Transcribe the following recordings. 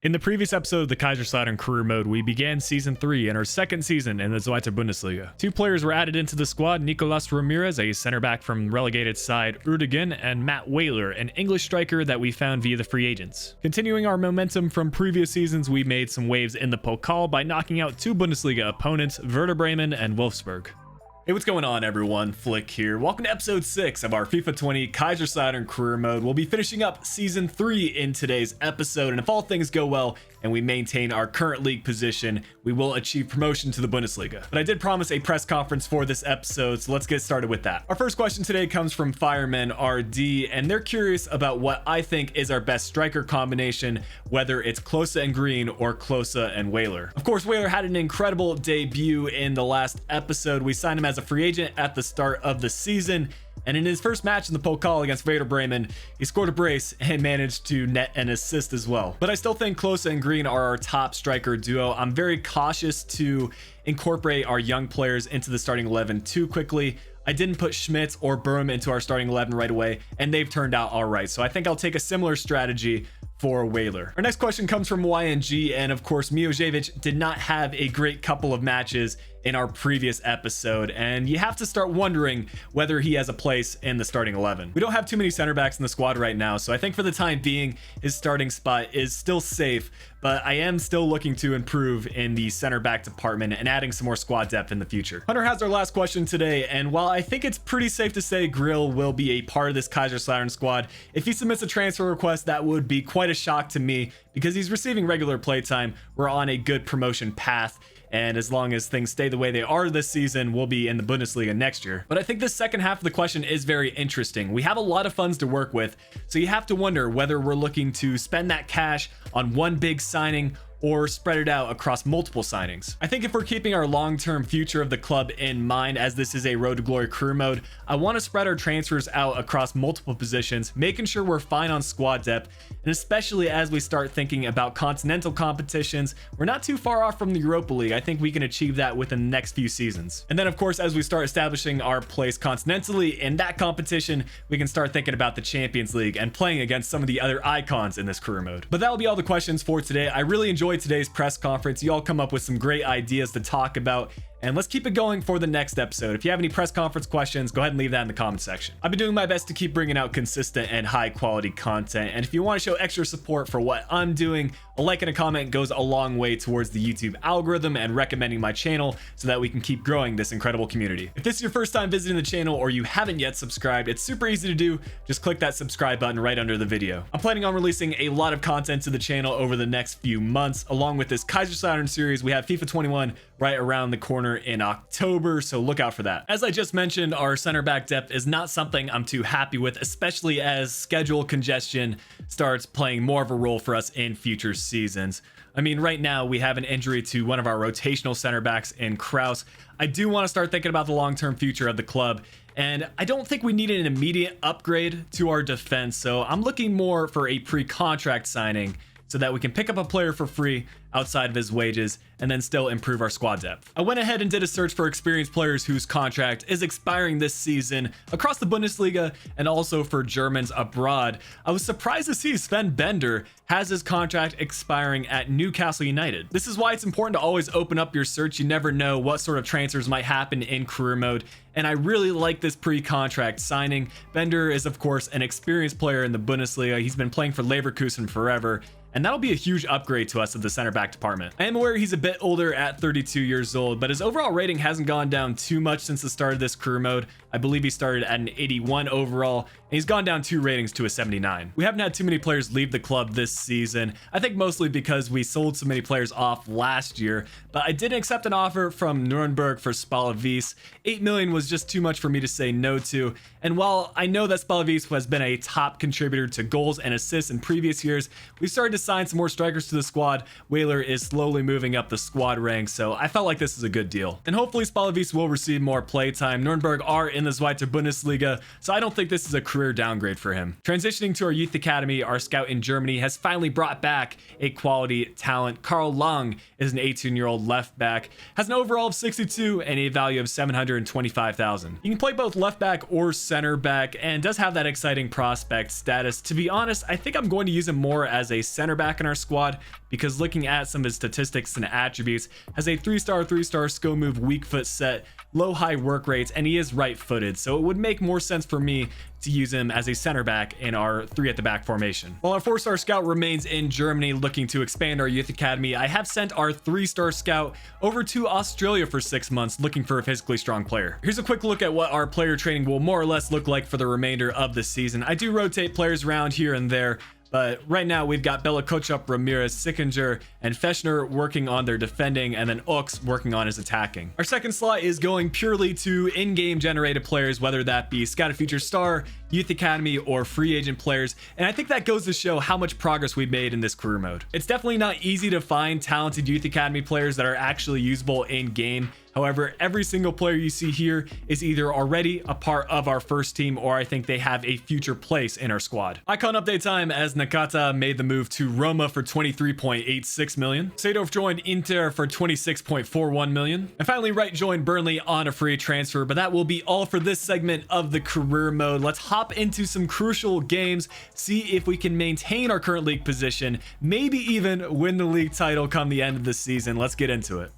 In the previous episode of the Kaiserslautern career mode, we began season 3 and our second season in the Zweite Bundesliga. Two players were added into the squad: Nicolas Ramirez, a center back from relegated side Uerdingen, and Matt Whaler, an English striker that we found via the free agents. Continuing our momentum from previous seasons, we made some waves in the Pokal by knocking out two Bundesliga opponents, Werder Bremen and Wolfsburg. Hey, what's going on everyone? Flick here. Welcome to episode 6 of our FIFA 20 Kaiserslautern career mode. We'll be finishing up season 3 in today's episode, and if all things go well and we maintain our current league position, we will achieve promotion to the Bundesliga. But I did promise a press conference for this episode, so let's get started with that. Our first question today comes from Fireman RD, and they're curious about what I think is our best striker combination, whether it's Klose and Green or Klose and Whaler. Of course, Whaler had an incredible debut in the last episode. We signed him as a free agent at the start of the season, and in his first match in the Pokal against Werder Bremen, he scored a brace and managed to net an assist as well. But I still think Klose and Green are our top striker duo. I'm very cautious to incorporate our young players into the starting 11 too quickly. I didn't put Schmitz or Burm into our starting 11 right away, and they've turned out all right. So I think I'll take a similar strategy for Whaler. Our next question comes from YNG, and of course Milojevic did not have a great couple of matches in our previous episode, and you have to start wondering whether he has a place in the starting 11. We don't have too many center backs in the squad right now, so I think for the time being his starting spot is still safe, but I am still looking to improve in the center back department and adding some more squad depth in the future. Hunter has our last question today, and while I think it's pretty safe to say Grill will be a part of this Kaiserslautern squad, if he submits a transfer request, that would be quite a shock to me because he's receiving regular playtime. We're on a good promotion path, and as long as things stay the way they are this season, we'll be in the Bundesliga next year. But I think this second half of the question is very interesting. We have a lot of funds to work with, so you have to wonder whether we're looking to spend that cash on one big signing or spread it out across multiple signings. I think if we're keeping our long-term future of the club in mind, as this is a Road to Glory career mode, I want to spread our transfers out across multiple positions, making sure we're fine on squad depth, and especially as we start thinking about continental competitions, we're not too far off from the Europa League. I think we can achieve that within the next few seasons. And then of course, as we start establishing our place continentally in that competition, we can start thinking about the Champions League and playing against some of the other icons in this career mode. But that'll be all the questions for today. I really enjoyed today's press conference. You all come up with some great ideas to talk about, and let's keep it going for the next episode. If you have any press conference questions, go ahead and leave that in the comment section. I've been doing my best to keep bringing out consistent and high quality content, and if you want to show extra support for what I'm doing, a like and a comment goes a long way towards the YouTube algorithm and recommending my channel so that we can keep growing this incredible community. If this is your first time visiting the channel or you haven't yet subscribed, it's super easy to do. Just click that subscribe button right under the video. I'm planning on releasing a lot of content to the channel over the next few months. Along with this Kaiserslautern series, we have FIFA 21 right around the corner in October, so look out for that. As I just mentioned, our center back depth is not something I'm too happy with, especially as schedule congestion starts playing more of a role for us in future seasons. I mean, right now we have an injury to one of our rotational center backs in Kraus. I do want to start thinking about the long-term future of the club, and I don't think we need an immediate upgrade to our defense, so I'm looking more for a pre-contract signing so that we can pick up a player for free outside of his wages and then still improve our squad depth. I went ahead and did a search for experienced players whose contract is expiring this season across the Bundesliga and also for Germans abroad. I was surprised to see Sven Bender has his contract expiring at Newcastle United. This is why it's important to always open up your search. You never know what sort of transfers might happen in career mode, and I really like this pre-contract signing. Bender is of course an experienced player in the Bundesliga. He's been playing for Leverkusen forever, and that'll be a huge upgrade to us at the center back department. I am aware he's a bit older at 32 years old, but his overall rating hasn't gone down too much since the start of this career mode. I believe he started at an 81 overall, and he's gone down 2 ratings to a 79. We haven't had too many players leave the club this season. I think mostly because we sold so many players off last year, but I did accept an offer from Nuremberg for Spalavis. 8 million was just too much for me to say no to, and while I know that Spalavis has been a top contributor to goals and assists in previous years, we started to sign some more strikers to the squad. Whaler is slowly moving up the squad ranks, so I felt like this is a good deal. And hopefully Spalavis will receive more playtime. Nuremberg are in the Zweite Bundesliga, so I don't think this is a career downgrade for him. Transitioning to our youth academy, our scout in Germany has finally brought back a quality talent. Carl Lang is an 18-year-old left back, has an overall of 62 and a value of 725,000. He can play both left back or center back and does have that exciting prospect status. To be honest, I think I'm going to use him more as a center back in our squad, because looking at some of his statistics and attributes, has a 3-star skill move, weak foot set, low high work rates, and he is right footed, so it would make more sense for me to use him as a center back in our 3 at the back formation. While our 4-star scout remains in Germany looking to expand our youth academy, I have sent our 3-star scout over to Australia for 6 months looking for a physically strong player. Here's a quick look at what our player training will more or less look like for the remainder of the season. I do rotate players around here and there, but right now we've got Bella Kochup, Ramirez, Sickinger, and Fechner working on their defending, and then Ox working on his attacking. Our second slot is going purely to in-game generated players, whether that be Scouted Future Star, Youth Academy, or free agent players, and I think that goes to show how much progress we've made in this career mode. It's definitely not easy to find talented Youth Academy players that are actually usable in-game. However, every single player you see here is either already a part of our first team, or I think they have a future place in our squad. Icon update time, as Nakata made the move to Roma for 23.86 million. Seedorf joined Inter for 26.41 million. And finally, Wright joined Burnley on a free transfer, but that will be all for this segment of the career mode. Let's hop into some crucial games, see if we can maintain our current league position, maybe even win the league title come the end of the season. Let's get into it.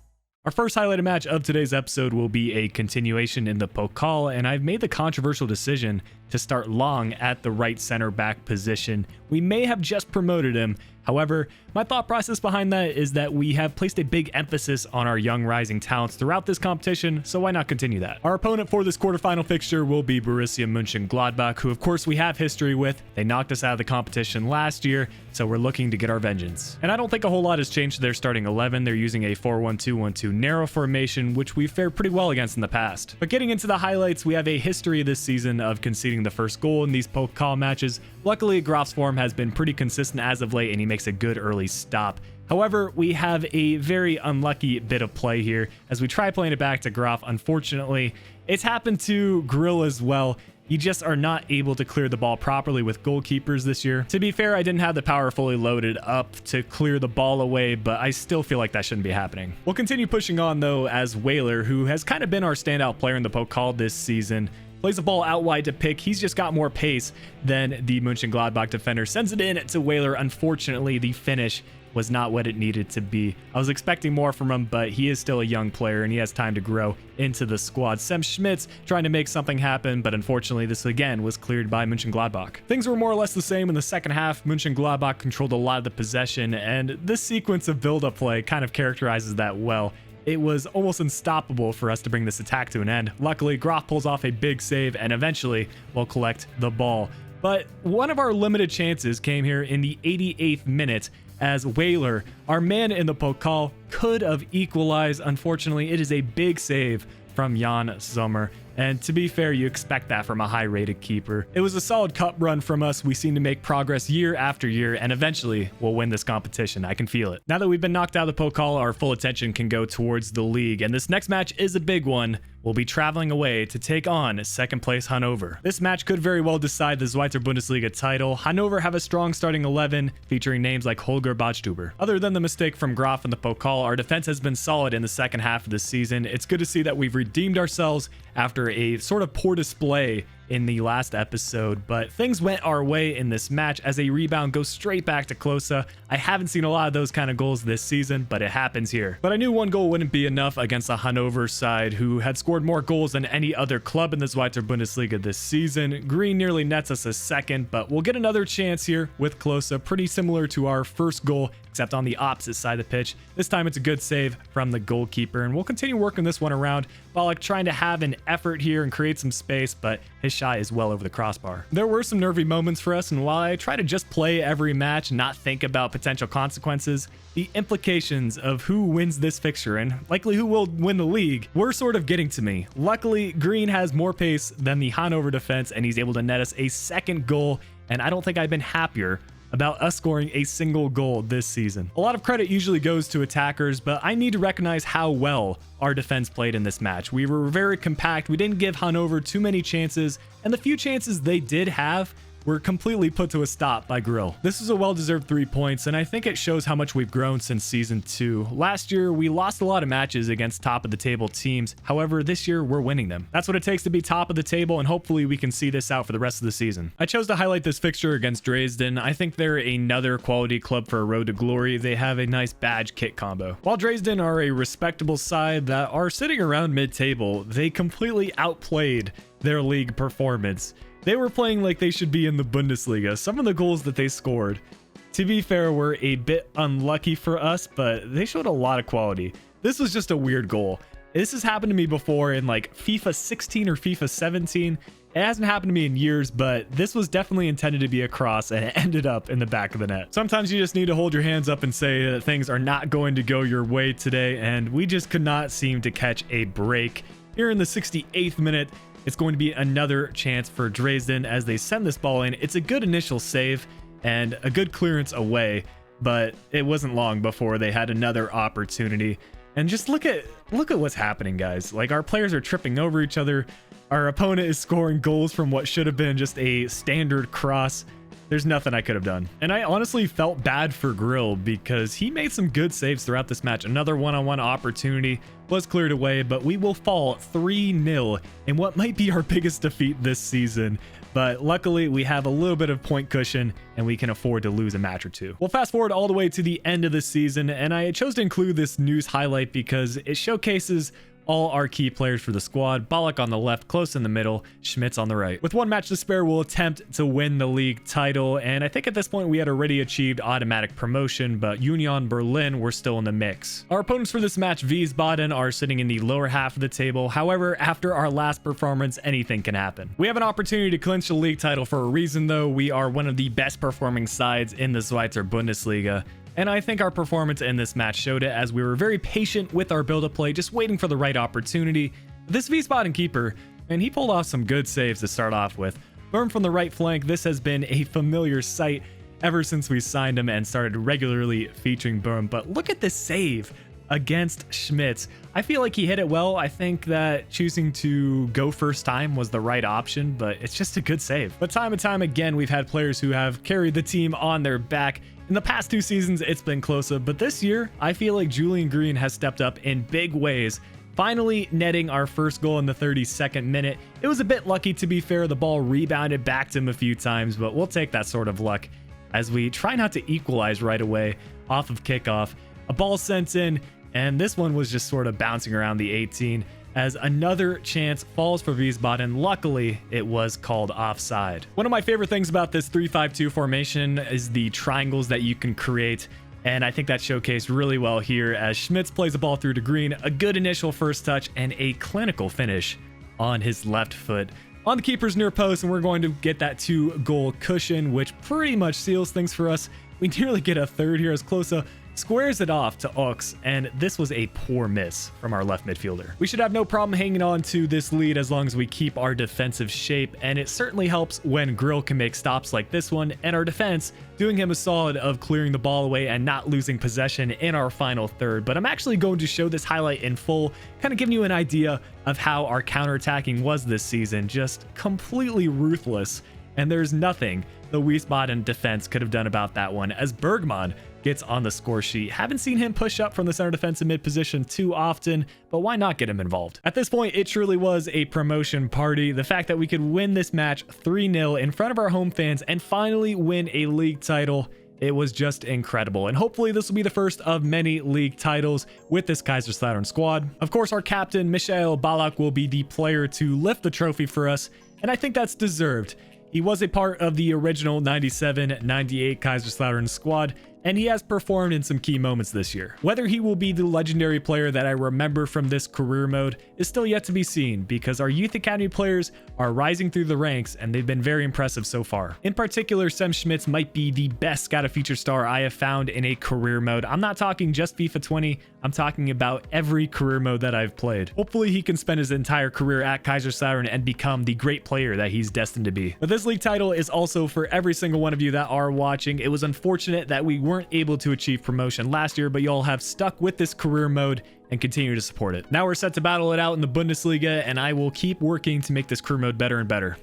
Our first highlighted match of today's episode will be a continuation in the Pokal, and I've made the controversial decision to start Long at the right center back position. We may have just promoted him. However, my thought process behind that is that we have placed a big emphasis on our young rising talents throughout this competition, so why not continue that? Our opponent for this quarterfinal fixture will be Borussia Mönchengladbach, who of course we have history with. They knocked us out of the competition last year, so we're looking to get our vengeance. And I don't think a whole lot has changed to their starting 11. They're using a 4-1-2-1-2 narrow formation, which we've fared pretty well against in the past. But getting into the highlights, we have a history this season of conceding the first goal in these Pokal matches. Luckily, Graf's form has been pretty consistent as of late, and he makes a good early stop. However, we have a very unlucky bit of play here as we try playing it back to Graf. Unfortunately, it's happened to Grill as well. You just are not able to clear the ball properly with goalkeepers this year. To be fair, I didn't have the power fully loaded up to clear the ball away, but I still feel like that shouldn't be happening. We'll continue pushing on though, as Whaler, who has kind of been our standout player in the Pokal this season, plays the ball out wide to Pick. He's just got more pace than the Mönchengladbach defender. Sends it in to Whaler. Unfortunately, the finish was not what it needed to be. I was expecting more from him, but he is still a young player and he has time to grow into the squad. Sem Schmitz trying to make something happen, but unfortunately this again was cleared by Mönchengladbach. Things were more or less the same in the second half. Mönchengladbach controlled a lot of the possession, and this sequence of build-up play kind of characterizes that well. It was almost unstoppable for us to bring this attack to an end. Luckily, Graf pulls off a big save and eventually will collect the ball. But one of our limited chances came here in the 88th minute, as Whaler, our man in the Pokal, could have equalized. Unfortunately, it is a big save from Jan Sommer. And to be fair, you expect that from a high-rated keeper. It was a solid cup run from us. We seem to make progress year after year, and eventually we'll win this competition. I can feel it. Now that we've been knocked out of the Pokal, our full attention can go towards the league, and this next match is a big one. We'll be traveling away to take on second place Hannover. This match could very well decide the Zweite Bundesliga title. Hannover have a strong starting 11 featuring names like Holger Badstuber. Other than the mistake from Graf in the Pokal, our defense has been solid in the second half of the season. It's good to see that we've redeemed ourselves after a sort of poor display in the last episode, but things went our way in this match as a rebound goes straight back to Klose. I haven't seen a lot of those kind of goals this season, but it happens here. But I knew one goal wouldn't be enough against the Hannover side, who had scored more goals than any other club in the Zweite Bundesliga this season. Green nearly nets us a second, but we'll get another chance here with Klose, pretty similar to our first goal, except on the opposite side of the pitch. This time it's a good save from the goalkeeper, and we'll continue working this one around. Ballack trying to have an effort here and create some space, but his shot is well over the crossbar. There were some nervy moments for us, and while I try to just play every match, not think about potential consequences, the implications of who wins this fixture and likely who will win the league were sort of getting to me. Luckily, Green has more pace than the Hannover defense, and he's able to net us a second goal, and I don't think I've been happier about us scoring a single goal this season. A lot of credit usually goes to attackers, but I need to recognize how well our defense played in this match. We were very compact. We didn't give Hannover too many chances, and the few chances they did have, were completely put to a stop by Grill. This is a well-deserved 3 points, and I think it shows how much we've grown since Season 2. Last year, we lost a lot of matches against top-of-the-table teams. However, this year, we're winning them. That's what it takes to be top of the table, and hopefully we can see this out for the rest of the season. I chose to highlight this fixture against Dresden. I think they're another quality club for a road to glory. They have a nice badge kit combo. While Dresden are a respectable side that are sitting around mid-table, they completely outplayed their league performance. They were playing like they should be in the Bundesliga. Some of the goals that they scored, to be fair, were a bit unlucky for us, but they showed a lot of quality. This was just a weird goal. This has happened to me before in like FIFA 16 or FIFA 17. It hasn't happened to me in years, but this was definitely intended to be a cross and it ended up in the back of the net. Sometimes you just need to hold your hands up and say that things are not going to go your way today, and we just could not seem to catch a break. Here in the 68th minute, it's going to be another chance for Dresden as they send this ball in. It's a good initial save and a good clearance away, but it wasn't long before they had another opportunity. And just look at what's happening, guys. Like, our players are tripping over each other. Our opponent is scoring goals from what should have been just a standard cross. There's nothing I could have done. And I honestly felt bad for Grill because he made some good saves throughout this match. Another one-on-one opportunity was cleared away, but we will fall 3-0 in what might be our biggest defeat this season. But luckily, we have a little bit of point cushion and we can afford to lose a match or two. We'll fast forward all the way to the end of the season, and I chose to include this news highlight because it showcases all our key players for the squad. Ballack on the left, close in the middle, Schmitz on the right. With one match to spare, we'll attempt to win the league title, and I think at this point we had already achieved automatic promotion, but Union Berlin were still in the mix. Our opponents for this match, Wiesbaden, are sitting in the lower half of the table. However, after our last performance, anything can happen. We have an opportunity to clinch the league title for a reason, though. We are one of the best performing sides in the Schweizer Bundesliga. And I think our performance in this match showed it, as we were very patient with our build-up play, just waiting for the right opportunity. This Wiesbaden keeper, and he pulled off some good saves to start off with. Böhm from the right flank. This has been a familiar sight ever since we signed him and started regularly featuring Böhm. But look at this save against Schmitz. I feel like he hit it well. I think that choosing to go first time was the right option, but it's just a good save. But time and time again, we've had players who have carried the team on their back. In the past 2 seasons, it's been closer, but this year, I feel like Julian Green has stepped up in big ways, finally netting our first goal in the 32nd minute. It was a bit lucky, to be fair. The ball rebounded back to him a few times, but we'll take that sort of luck as we try not to equalize right away off of kickoff. A ball sent in, and this one was just sort of bouncing around the 18 as another chance falls for Wiesbaden. Luckily, it was called offside. One of my favorite things about this 3-5-2 formation is the triangles that you can create, and I think that showcased really well here as Schmitz plays the ball through to Green. A good initial first touch and a clinical finish on his left foot on the keeper's near post, and we're going to get that 2-goal cushion, which pretty much seals things for us. We nearly get a third here as Klose squares it off to Ox, and this was a poor miss from our left midfielder. We should have no problem hanging on to this lead as long as we keep our defensive shape, and it certainly helps when Grill can make stops like this one, and our defense doing him a solid of clearing the ball away and not losing possession in our final third. But I'm actually going to show this highlight in full, kind of giving you an idea of how our counterattacking was this season, just completely ruthless, and there's nothing the Wiesbaden defense could have done about that one, as Bergman gets on the score sheet. Haven't seen him push up from the center defensive mid position too often, but why not get him involved? At this point, it truly was a promotion party. The fact that we could win this match 3-0 in front of our home fans and finally win a league title, it was just incredible. And hopefully this will be the first of many league titles with this Kaiserslautern squad. Of course, our captain, Michael Ballack, will be the player to lift the trophy for us, and I think that's deserved. He was a part of the original 97-98 Kaiserslautern squad, and he has performed in some key moments this year. Whether he will be the legendary player that I remember from this career mode is still yet to be seen, because our youth academy players are rising through the ranks and they've been very impressive so far. In particular, Sem Schmitz might be the best Scouter feature star I have found in a career mode. I'm not talking just FIFA 20, I'm talking about every career mode that I've played. Hopefully he can spend his entire career at Kaiserslautern and become the great player that he's destined to be. But this league title is also for every single one of you that are watching. It was unfortunate that we weren't able to achieve promotion last year, but y'all have stuck with this career mode and continue to support it. Now we're set to battle it out in the Bundesliga, and I will keep working to make this career mode better and better.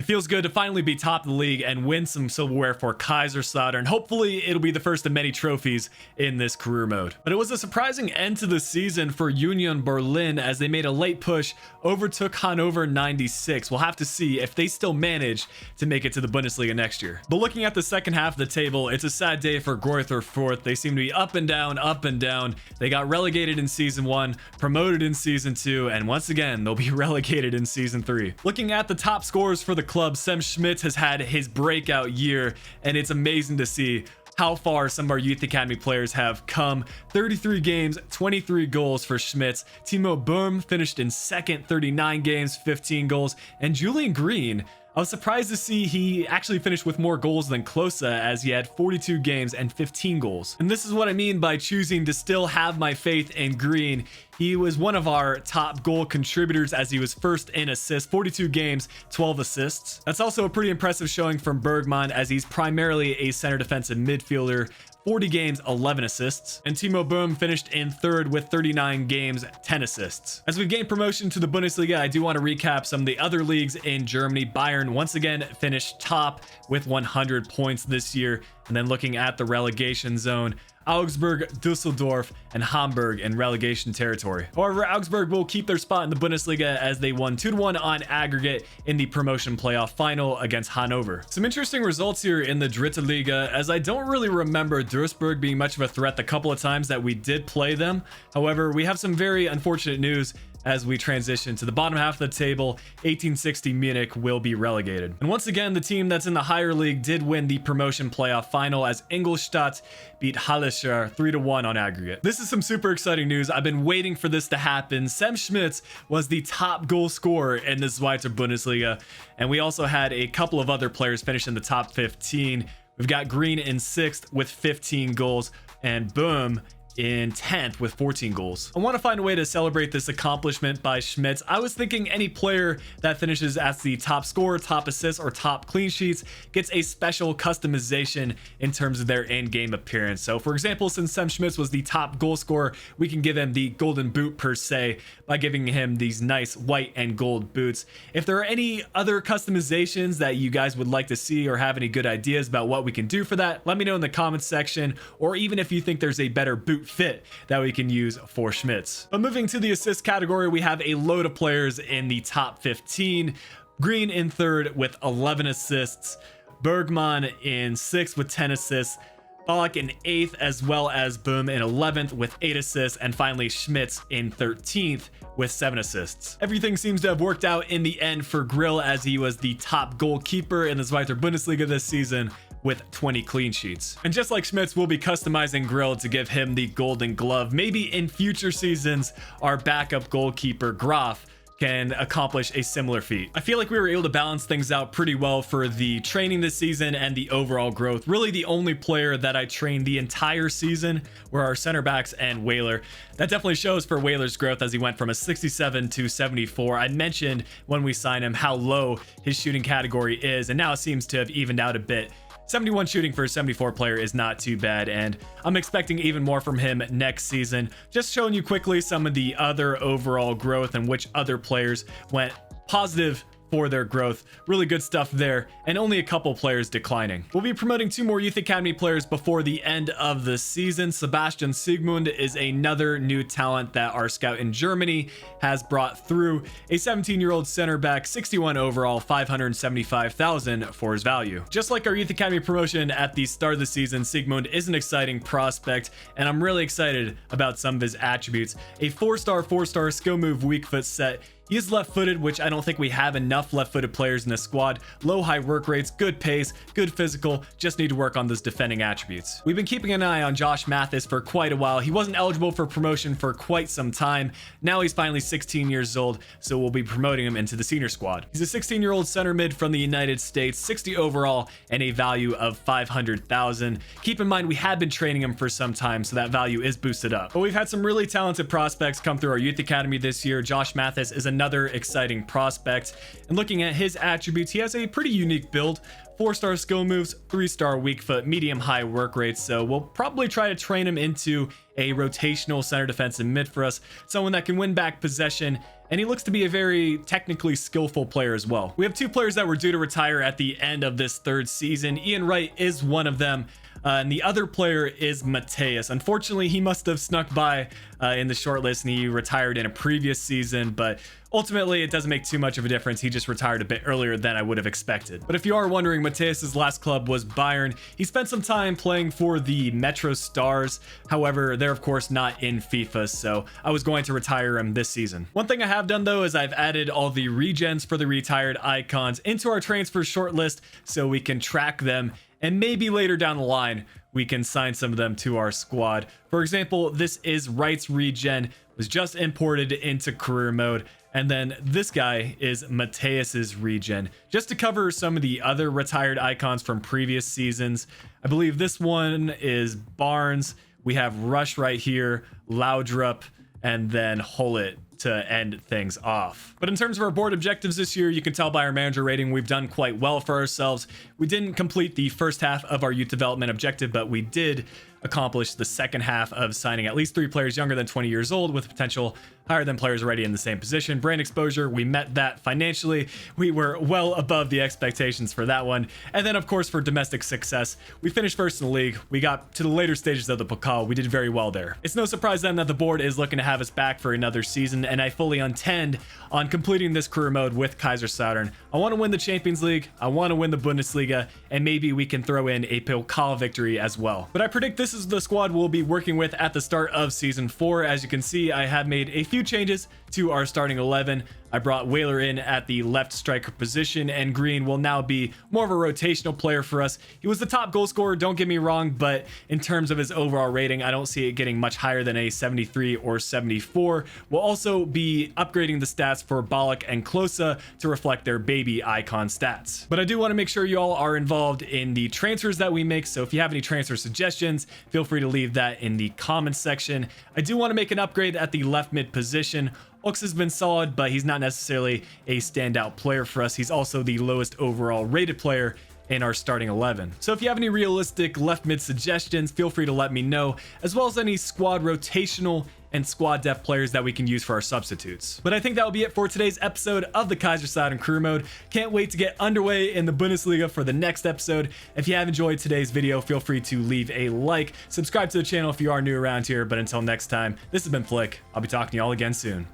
It feels good to finally be top of the league and win some silverware for Kaiserslautern. Hopefully it'll be the first of many trophies in this career mode. But it was a surprising end to the season for Union Berlin as they made a late push, overtook Hannover 96. We'll have to see if they still manage to make it to the Bundesliga next year. But looking at the second half of the table, it's a sad day for Greuther Fürth. They seem to be up and down, up and down. They got relegated in season 1, promoted in season 2, and once again, they'll be relegated in season 3. Looking at the top scorers for the club, Sam Schmitz has had his breakout year, and it's amazing to see how far some of our youth academy players have come. 33 games, 23 goals for Schmitz. Timo Bohm finished in second, 39 games, 15 goals, and Julian Green, I was surprised to see he actually finished with more goals than Klose, as he had 42 games and 15 goals. And this is what I mean by choosing to still have my faith in Green. He was one of our top goal contributors as he was first in assists, 42 games, 12 assists. That's also a pretty impressive showing from Bergman, as he's primarily a center defensive midfielder. 40 games, 11 assists, and Timo Bohm finished in third with 39 games, 10 assists. As we gain promotion to the Bundesliga, I do want to recap some of the other leagues in Germany. Bayern once again finished top with 100 points this year, and then looking at the relegation zone, Augsburg, Dusseldorf, and Hamburg in relegation territory. However, Augsburg will keep their spot in the Bundesliga as they won 2-1 on aggregate in the promotion playoff final against Hannover. Some interesting results here in the Dritte Liga, as I don't really remember Duisburg being much of a threat the couple of times that we did play them. However, we have some very unfortunate news as we transition to the bottom half of the table. 1860 Munich will be relegated. And once again, the team that's in the higher league did win the promotion playoff final as Ingolstadt beat Hallescher 3-1 on aggregate. This is some super exciting news. I've been waiting for this to happen. Sam Schmitz was the top goal scorer in the Zweite Bundesliga, and we also had a couple of other players finish in the top 15. We've got Green in 6th with 15 goals, and Boom in 10th with 14 goals. I want to find a way to celebrate this accomplishment by Schmitz. I was thinking any player that finishes as the top scorer, top assists, or top clean sheets gets a special customization in terms of their in-game appearance. So for example, since Sam Schmitz was the top goal scorer, we can give him the golden boot per se by giving him these nice white and gold boots. If there are any other customizations that you guys would like to see or have any good ideas about what we can do for that, let me know in the comments section, or even if you think there's a better boot fit that we can use for Schmitz. But moving to the assist category, we have a load of players in the top 15. Green in 3rd with 11 assists, Bergman in 6th with 10 assists, Ballack in 8th, as well as Boom in 11th with 8 assists, and finally Schmitz in 13th with 7 assists. Everything seems to have worked out in the end for Grill, as he was the top goalkeeper in the Zweite Bundesliga this season with 20 clean sheets. And just like Schmitz, we'll be customizing Grill to give him the golden glove. Maybe in future seasons, our backup goalkeeper Graf can accomplish a similar feat. I feel like we were able to balance things out pretty well for the training this season and the overall growth. Really, the only player that I trained the entire season were our center backs and Whaler. That definitely shows for Whaler's growth as he went from a 67 to 74. I mentioned when we signed him how low his shooting category is, and now it seems to have evened out a bit. 71 shooting for a 74 player is not too bad, and I'm expecting even more from him next season. Just showing you quickly some of the other overall growth and which other players went positive for their growth. Really good stuff there, and only a couple players declining. We'll be promoting 2 more Youth Academy players before the end of the season. Sebastian Siegmund is another new talent that our scout in Germany has brought through. A 17-year-old center back, 61 overall, 575,000 for his value. Just like our Youth Academy promotion at the start of the season, Siegmund is an exciting prospect, and I'm really excited about some of his attributes. A 4-star skill move weak foot set. He is left-footed, which I don't think we have enough left-footed players in the squad. Low high work rates, good pace, good physical, just need to work on those defending attributes. We've been keeping an eye on Josh Mathis for quite a while. He wasn't eligible for promotion for quite some time. Now he's finally 16 years old, so we'll be promoting him into the senior squad. He's a 16-year-old center mid from the United States, 60 overall, and a value of 500,000. Keep in mind, we had been training him for some time, so that value is boosted up. But we've had some really talented prospects come through our youth academy this year. Josh Mathis is another exciting prospect. And looking at his attributes, he has a pretty unique build. 4-star skill moves, 3-star weak foot, medium high work rates. So we'll probably try to train him into a rotational center defensive mid for us, someone that can win back possession. And he looks to be a very technically skillful player as well. We have 2 players that were due to retire at the end of this 3rd season. Ian Wright is one of them. And the other player is Mateus. Unfortunately, he must have snuck by in the short list and he retired in a previous season, but ultimately it doesn't make too much of a difference. He just retired a bit earlier than I would have expected. But if you are wondering, Mateus's last club was Bayern. He spent some time playing for the Metro Stars. However, they're of course not in FIFA, so I was going to retire him this season. One thing I have done though is I've added all the regens for the retired icons into our transfer shortlist so we can track them. And maybe later down the line, we can sign some of them to our squad. For example, this is Wright's regen, was just imported into career mode. And then this guy is Mateus's regen. Just to cover some of the other retired icons from previous seasons, I believe this one is Barnes. We have Rush right here, Laudrup, and then Hullet to end things off. But in terms of our board objectives this year, you can tell by our manager rating, we've done quite well for ourselves. We didn't complete the first half of our youth development objective, but we did accomplish the second half of signing at least 3 players younger than 20 years old with potential higher than players already in the same position. Brand exposure, we met that financially. We were well above the expectations for that one. And then of course for domestic success, we finished first in the league. We got to the later stages of the Pokal. We did very well there. It's no surprise then that the board is looking to have us back for another season, and I fully intend on completing this career mode with Kaiserslautern. I want to win the Champions League, I want to win the Bundesliga, and maybe we can throw in a Pokal victory as well. But I predict this is the squad we'll be working with at the start of season 4. As you can see, I have made a few changes to our starting 11. I brought Whaler in at the left striker position, and Green will now be more of a rotational player for us. He was the top goal scorer, don't get me wrong, but in terms of his overall rating, I don't see it getting much higher than a 73 or 74. We'll also be upgrading the stats for Ballack and Klose to reflect their baby icon stats. But I do want to make sure you all are involved in the transfers that we make, so if you have any transfer suggestions, feel free to leave that in the comments section. I do want to make an upgrade at the left mid position. Ox has been solid, but he's not necessarily a standout player for us. He's also the lowest overall rated player in our starting 11. So if you have any realistic left mid suggestions, feel free to let me know, as well as any squad rotational and squad depth players that we can use for our substitutes. But I think that will be it for today's episode of the Kaiserslautern career mode. Can't wait to get underway in the Bundesliga for the next episode. If you have enjoyed today's video, feel free to leave a like, subscribe to the channel if you are new around here. But until next time, this has been Flick. I'll be talking to you all again soon.